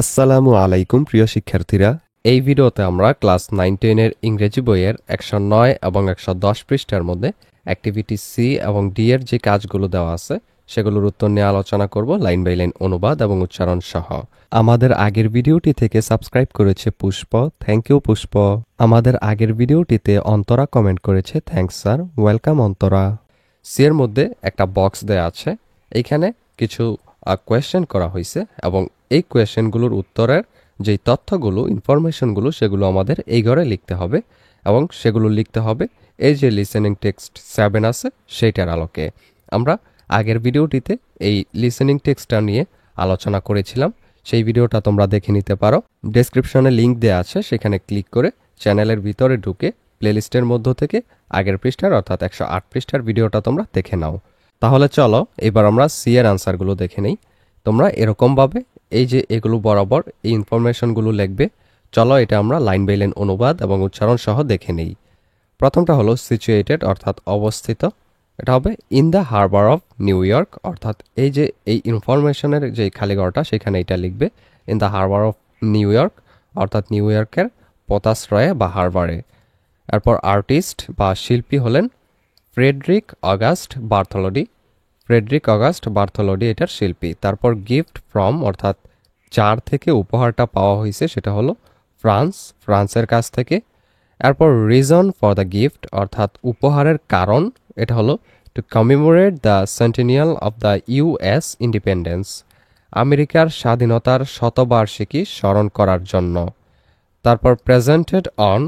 আসসালামু আলাইকুম প্রিয় শিক্ষার্থীরা। এই ভিডিওতে আমরা ক্লাস 9-10 এর ইংরেজি বইয়ের 109 এবং 110 পৃষ্ঠার মধ্যে অ্যাক্টিভিটি সি এবং ডি এর যে কাজগুলো দেওয়া আছে সেগুলোর উত্তর নিয়ে আলোচনা করব, লাইন বাই লাইন অনুবাদ এবং উচ্চারণ সহ। আমাদের আগের ভিডিওটি থেকে সাবস্ক্রাইব করেছে পুষ্প, থ্যাংক ইউ পুষ্প। আমাদের আগের ভিডিওটিতে অন্তরা কমেন্ট করেছে, থ্যাঙ্কস স্যার, ওয়েলকাম অন্তরা। সি এর মধ্যে একটা বক্স দেয়া আছে, এইখানে কিছু কোয়েশ্চেন করা হয়েছে এবং এই কোয়েশ্চেনগুলোর উত্তরের যেই তথ্যগুলো ইনফরমেশনগুলো সেগুলো আমাদের এই ঘরে লিখতে হবে এবং সেগুলো লিখতে হবে এই যে লিসেনিং টেক্সট 7 আছে সেইটার আলোকে। আমরা আগের ভিডিওটিতে এই লিসেনিং টেক্সটটা নিয়ে আলোচনা করেছিলাম, সেই ভিডিওটা তোমরা দেখে নিতে পারো। ডেসক্রিপশনে লিংক দেওয়া আছে, সেখানে ক্লিক করে চ্যানেলের ভিতরে ঢুকে প্লেলিস্টের মধ্য থেকে আগের পৃষ্ঠার অর্থাৎ 108 পৃষ্ঠার ভিডিওটা তোমরা দেখে নাও। তাহলে চলো এবার আমরা সি এর আনসারগুলো দেখে নেই। তোমরা এরকমভাবে এই যে এগুলো বরাবর এই ইনফরমেশনগুলো লিখবে। চলো এটা আমরা লাইন বাই লাইন অনুবাদ এবং উচ্চারণ সহ দেখে নেই। প্রথমটা হলো সিচুয়েটেড অর্থাৎ অবস্থিত, এটা হবে in the harbour of new York, অর্থাৎ এই যে এই ইনফরমেশনের যে খালিঘরটা সেখানে এটা লিখবে in the harbour of new York, অর্থাৎ নিউ ইয়র্কের পোতাশ্রয়ে বা হারবারে। এরপর আর্টিস্ট বা শিল্পী হলেন ফ্রেডরিক অগাস্ট বার্থোলোডি, ফ্রেডরিক অগাস্ট বার্থোলোডি এটার শিল্পী। তারপর গিফট ফ্রম অর্থাৎ যার থেকে উপহারটা পাওয়া হয়েছে সেটা হলো ফ্রান্সের কাছ থেকে। এরপর রিজন ফর দ্য গিফট অর্থাৎ উপহারের কারণ, এটা হলো to commemorate the centennial of the US independence, আমেরিকার স্বাধীনতার শতবার্ষিকী স্মরণ করার জন্য। তারপর প্রেজেন্টেড অন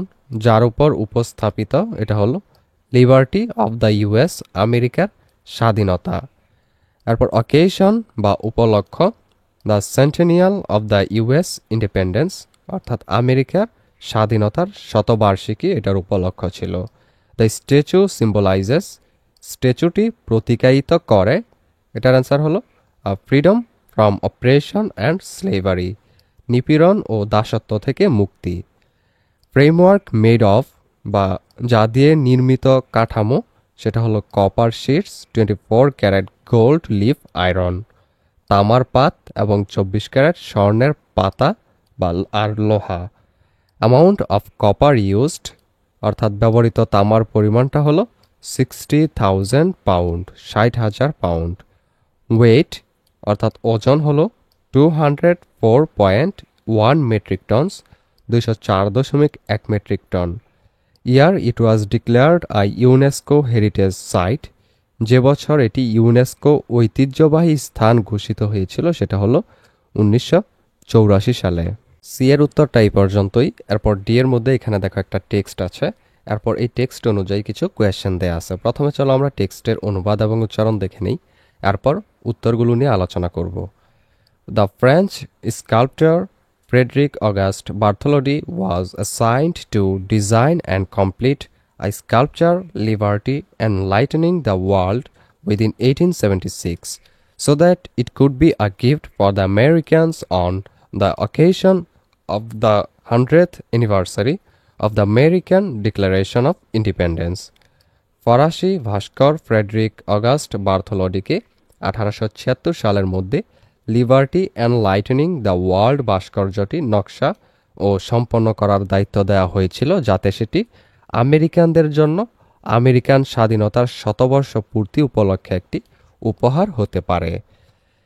যার উপর উপস্থাপিত, এটা হলো লিবার্টি অফ দ্য ইউএস, আমেরিকার স্বাধীনতা। এরপর অকেশন বা উপলক্ষ, the centennial of the US independence, অর্থাৎ আমেরিকার স্বাধীনতার শতবার্ষিকী এটার উপলক্ষ ছিল। দ্য স্ট্যাচু সিম্বলাইজেস, স্ট্যাচুটি প্রতীকায়িত করে, এটার অ্যান্সার হলো freedom from operation and slavery, নিপীড়ন ও দাসত্ব থেকে মুক্তি। ফ্রেমওয়ার্ক মেড অফ বা যা দিয়ে নির্মিত কাঠামো, সেটা হলো copper sheets 24 carat gold leaf iron, তামার পাত এবং 24 ক্যারেট স্বর্ণের পাতা বা আর লোহা। অ্যামাউন্ট অফ কপার ইউজড অর্থাৎ ব্যবহৃত তামার পরিমাণটা হলো 60,000 পাউন্ড, 60,000 পাউন্ড। ওয়েট অর্থাৎ ওজন হলো 204.1 metric tonnes, 204.1 metric ton. Year it was declared a UNESCO heritage site, যে বছর এটি ইউনেস্কো ঐতিহ্যবাহী স্থান ঘোষিত হয়েছিল সেটা হলো 1984 সালে। সি এর উত্তরটা এই পর্যন্তই। এরপর ডি এর মধ্যে এখানে দেখো একটা টেক্সট আছে, এরপর এই টেক্সট অনুযায়ী কিছু কোয়েশ্চেন দেয়া আছে। প্রথমে চলো আমরা টেক্সটের অনুবাদ এবং উচ্চারণ দেখে নেই, এরপর উত্তরগুলো নিয়ে আলোচনা করব। The French sculpture Frederick August Bartholdi was assigned to design and complete a sculpture Liberty enlightening the world within 1876 so that it could be a gift for the Americans on the occasion of the 100th anniversary of the American Declaration of Independence. ফরাসি ভাস্কর Friedrich August বার্থোলোডিকে 1876 সালের মধ্যে liberty enlightening the world ভাস্কর্যটি নকশা ও সম্পন্ন করার দায়িত্ব দেওয়া হয়েছিল যাতে সেটি আমেরিকানদের জন্য আমেরিকান স্বাধীনতার শতবর্ষ পূর্তি উপলক্ষে একটি উপহার হতে পারে।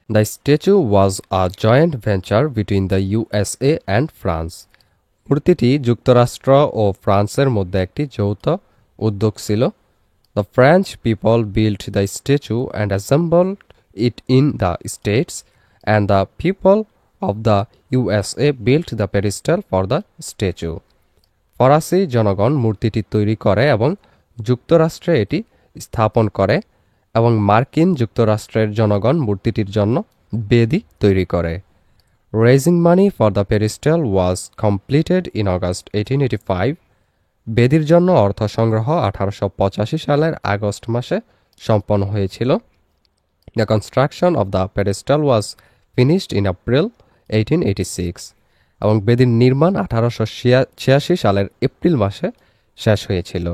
The statue was a joint venture between the USA and France, মূর্তিটি যুক্তরাষ্ট্র ও ফ্রান্সের মধ্যে একটি যৌথ উদ্যোগ ছিল। The French people built the statue and assembled it in the states and the people of the USA built the pedestal for the statue. ফরাসি জনগণ মূর্তিটি তৈরি করে এবং যুক্তরাষ্ট্রে এটি স্থাপন করে এবং মার্কিন যুক্তরাষ্ট্রের জনগণ মূর্তিটির জন্য বেদি তৈরি করে। Raising money for the pedestal was completed in August 1885. বেদির জন্য অর্থ সংগ্রহ 1885 সালের আগস্ট মাসে সম্পন্ন হয়েছিল। The construction of the pedestal was finished in April 1886 এবং বেদির নির্মাণ 1886 সালের এপ্রিল মাসে শেষ হয়েছিল।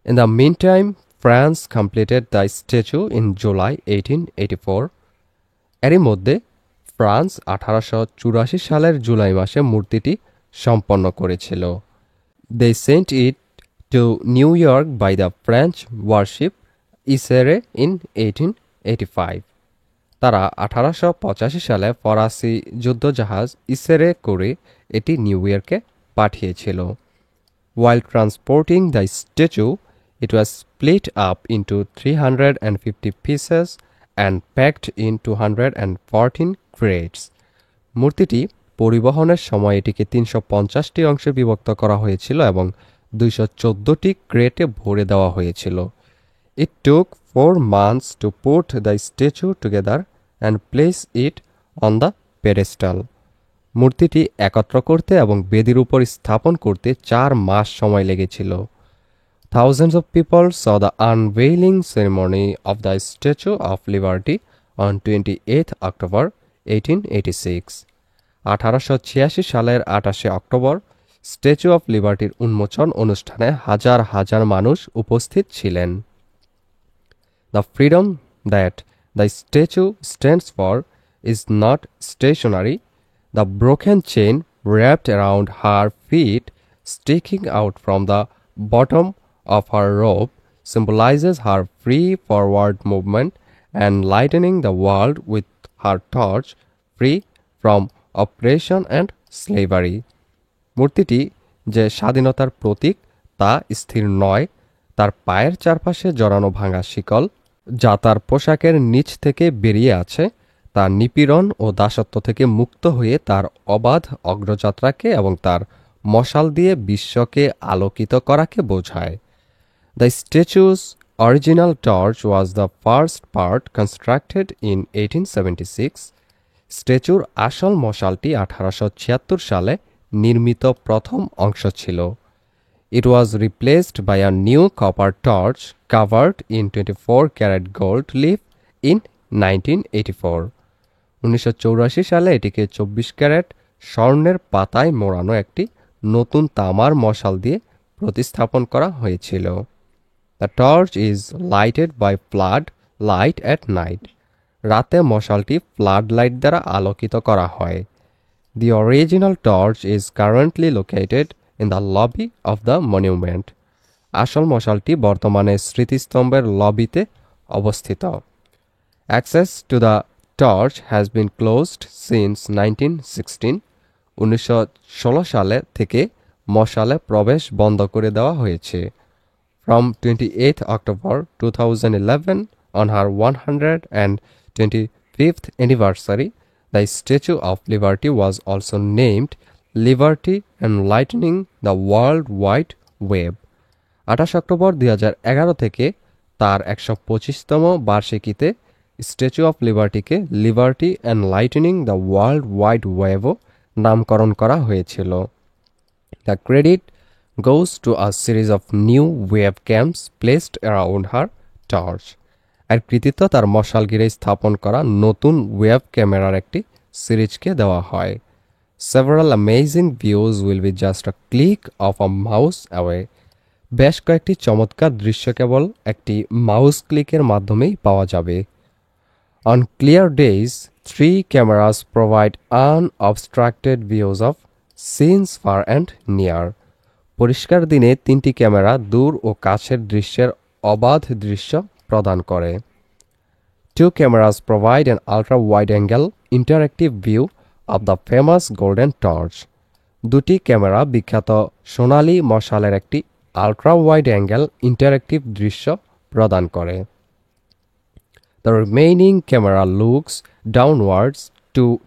In the meantime, France completed the statue in July 1884. এরই মধ্যে ফ্রান্স 1884 সালের জুলাই মাসে মূর্তিটি সম্পন্ন করেছিল। They sent it to New York by the French warship Isere in 1885। তারা 1885 সালে ফরাসি যুদ্ধজাহাজ ইসেরে করে এটি নিউ ইয়র্কে পাঠিয়েছিল। While transporting the statue, it was split up into 350 pieces and packed in 214 crates. মূর্তিটি পরিবহনের সময় এটিকে 350টি অংশে বিভক্ত করা হয়েছিল এবং 214টি ক্রেটে ভরে দেওয়া হয়েছিল। It took 4 months to put the statue together and place it on the pedestal. মূর্তিটি একত্র করতে এবং বেদির উপর স্থাপন করতে 4 মাস সময় লেগেছিল। Thousands of people saw the unveiling ceremony of the Statue of Liberty on 28 October 1886. 1886 সালের 28 অক্টোবর স্ট্যাচু অফ লিবার্টির উন্মোচন অনুষ্ঠানে হাজার হাজার মানুষ উপস্থিত ছিলেন। The freedom that the statue stands for is not stationary. The broken chain wrapped around her feet, sticking out from the bottom of her robe, symbolizes her free forward movement and lightening the world with her torch, free from oppression and slavery. মূর্তিটি যে স্বাধীনতার প্রতীক তা স্থির নয়। তার পায়ের চারপাশে জড়ানো ভাঙা শিকল, যা তার পোশাকের নিচ থেকে বেরিয়ে আছে, তা নিপীড়ন ও দাসত্ব থেকে মুক্ত হয়ে তার অবাধ অগ্রযাত্রাকে এবং তার মশাল দিয়ে বিশ্বকে আলোকিত করাকে বোঝায়। The statues original torch was the first part constructed in 1876। স্ট্যাচুর আসল মশালটি 1876 সালে নির্মিত প্রথম অংশ ছিল। It was replaced by a new copper torch covered in 24 karat gold leaf in 1984. 1984 সালে এটিকে 24 ক্যারেট স্বর্ণের পাতায় মোড়ানো একটি নতুন তামার মশাল দিয়ে প্রতিস্থাপন করা হয়েছিল। The torch is lighted by flood light at night. রাতে মশালটি ফ্লাড লাইট দ্বারা আলোকিত করা হয়। The original torch is currently located in the lobby of the monument. আসল মশালটি বর্তমানে স্মৃতিস্তম্ভের লবিতে অবস্থিত। Access to the torch has been closed since 1916. 1916 সালে থেকে মশালে প্রবেশ বন্ধ করে দেওয়া হয়েছে। From 28 October 2011, on her 125th anniversary, the Statue of Liberty was also named Liberty Enlightening the World Wide Web. 28 অক্টোবর 2011 থেকে তার 125তম বার্ষিকীতে স্ট্যাচু অফ লিবার্টিকে liberty enlightening the world wide ওয়েবও নামকরণ করা হয়েছিল। The credit goes to a series of new webcams placed around her torch. আর কৃতিত্ব তার মশালগিরে স্থাপন করা নতুন ওয়েব ক্যামেরার একটি সিরিজকে দেওয়া হয়। Several amazing views will be just a click of a mouse away. বেশ কয়েকটি চমৎকার দৃশ্য কেবল একটি মাউস ক্লিকের মাধ্যমেই পাওয়া যাবে। On clear days, 3 cameras provide unobstructed views of scenes far and near. পরিষ্কার দিনে 3টি ক্যামেরা দূর ও কাছের দৃশ্যের অবাধ দৃশ্য প্রদান করে। 2 cameras provide an ultra-wide-angle interactive view of the famous golden torch. 2টি ক্যামেরা বিখ্যাত সোনালী মশালের একটি ultra-wide-angle interactive দৃশ্য প্রদান করে। The remaining camera looks downwards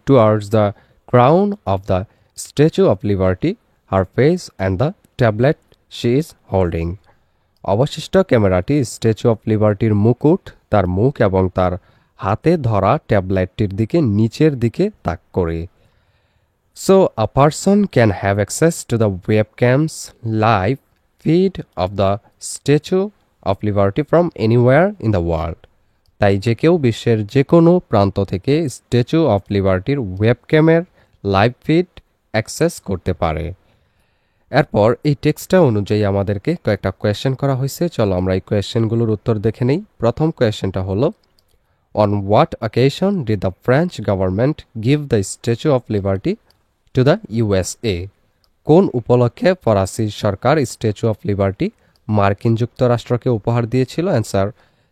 towards the crown of the Statue of Liberty, her face and the tablet she is holding. অবশিষ্ট ক্যামেরাটি statue of লিবার্টির মুকুট, তার মুখ এবং তার হাতে ধরা ট্যাবলেটটির দিকে নিচের দিকে তাক করে। So a person can have access to the webcam's live feed of the Statue of Liberty from anywhere in the world. তাই যে কেউ বিশ্বের যে কোনো প্রান্ত থেকে স্ট্যাচু অফ লিবার্টির ওয়েবক্যামের লাইভ ফিড অ্যাক্সেস করতে পারে। এরপর এই টেক্সটটা অনুযায়ী আমাদেরকে কয়েকটা কোয়েশ্চেন করা হয়েছে। চলো আমরা এই কোয়েশ্চেনগুলোর উত্তর দেখে নেই। প্রথম কোয়েশ্চেনটা হলো, On what occasion did the French government give the Statue of Liberty to the USA? কোন উপলক্ষে ফরাসি সরকার স্ট্যাচু অফ লিবার্টি মার্কিন যুক্তরাষ্ট্রকে উপহার দিয়েছিল? Answer,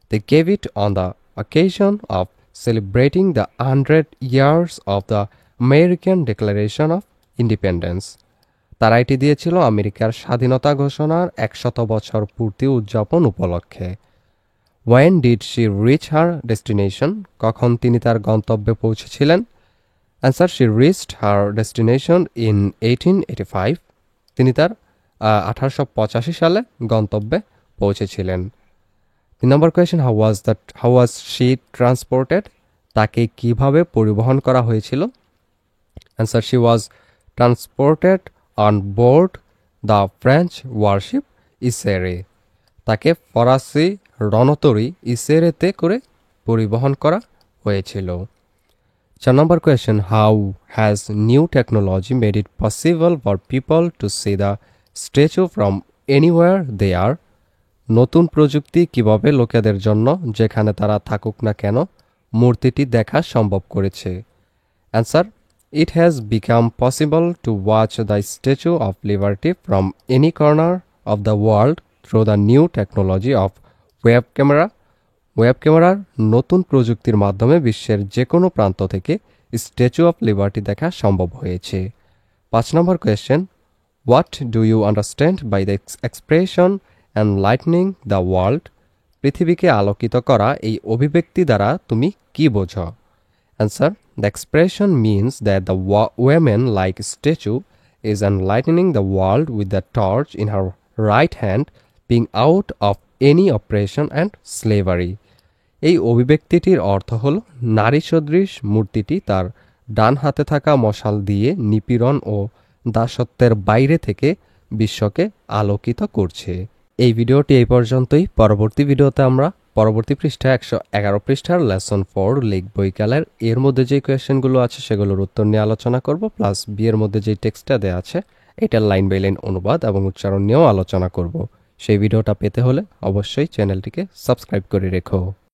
they gave it on the occasion of celebrating the 100 years of the American Declaration of Independence. তারা এটি দিয়েছিল আমেরিকার স্বাধীনতা ঘোষণার 100 বছর পূর্তি উদযাপন উপলক্ষে। When did she reach her destination? কখন তিনি তার গন্তব্যে পৌঁছেছিলেন? Answer, she reached her destination in 1885. তিনি তার 1885 সালে গন্তব্যে পৌঁছেছিলেন। 3 নম্বর question, how was she transported? তাকে কিভাবে পরিবহন করা হয়েছিল? Answer, she was transported on board the French warship Isere. তাকে ফরাসি রণতরী ইসেরেতে করে পরিবহন করা হয়েছিল। 4 নম্বর question, how has new technology made it possible for people to see the statue from anywhere they are? নতুন প্রযুক্তি কিভাবে লোকেদের জন্য যেখানে তারা থাকুক না কেন মূর্তিটি দেখা সম্ভব করেছে? Answer, it has become possible to watch the Statue of Liberty from any corner of the world through the new technology of web camera. Web ক্যামেরার নতুন প্রযুক্তির মাধ্যমে বিশ্বের যে কোনো প্রান্ত থেকে স্ট্যাচু অফ লিবার্টি দেখা সম্ভব হয়েছে। 5 নম্বর question, what do you understand by the expression enlightening the world? পৃথিবীকে আলোকিত করা এই অভিব্যক্তি দ্বারা তুমি কি বোঝো? Answer, the expression means that the women like statue is enlightening the world with the torch in her right hand being out of any operation and slavery. এই অভিব্যক্তিটির অর্থ হল নারী সদৃশ মূর্তিটি তার ডান হাতে থাকা মশাল দিয়ে নিপীড়ন ও দাসত্বের বাইরে থেকে বিশ্বকে আলোকিত করছে। এই ভিডিওটি এই পর্যন্তই। পরবর্তী ভিডিওতে আমরা পরবর্তী পৃষ্ঠা 111 পৃষ্ঠার লেসন 4 লিখব বিকালের। এর মধ্যে যে কোয়েশ্চেনগুলো আছে সেগুলোর উত্তর নিয়ে আলোচনা করব, প্লাস বি এর মধ্যে যে টেক্সটটা দেওয়া আছে এটার লাইন বাই লাইন অনুবাদ এবং উচ্চারণ নিয়েও আলোচনা করব। সেই ভিডিওটা পেতে হলে অবশ্যই চ্যানেলটিকে সাবস্ক্রাইব করে রেখো।